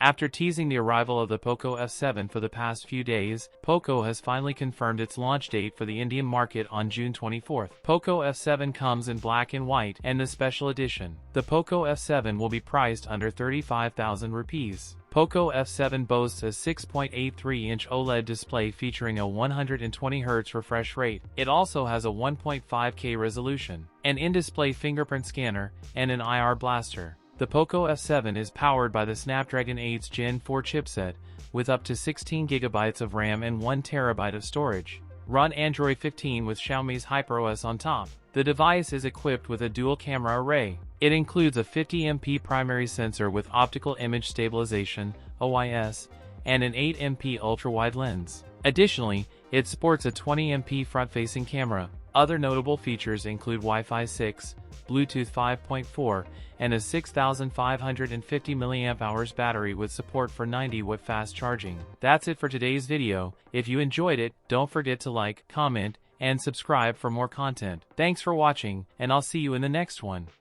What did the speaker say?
After teasing the arrival of the Poco F7 for the past few days, Poco has finally confirmed its launch date for the Indian market on June 24th. Poco F7 comes in black and white and the special edition. The Poco F7 will be priced under 35,000 rupees. Poco F7 boasts a 6.83-inch OLED display featuring a 120Hz refresh rate. It also has a 1.5K resolution, an in-display fingerprint scanner, and an IR blaster. The Poco F7 is powered by the Snapdragon 8's Gen 4 chipset, with up to 16GB of RAM and 1TB of storage. Run Android 15 with Xiaomi's HyperOS on top. The device is equipped with a dual camera array. It includes a 50MP primary sensor with optical image stabilization (OIS) and an 8MP ultra-wide lens. Additionally, it sports a 20MP front-facing camera. Other notable features include Wi-Fi 6, Bluetooth 5.4, and a 6,550 mAh battery with support for 90-watt fast charging. That's it for today's video. If you enjoyed it, don't forget to like, comment, and subscribe for more content. Thanks for watching, and I'll see you in the next one.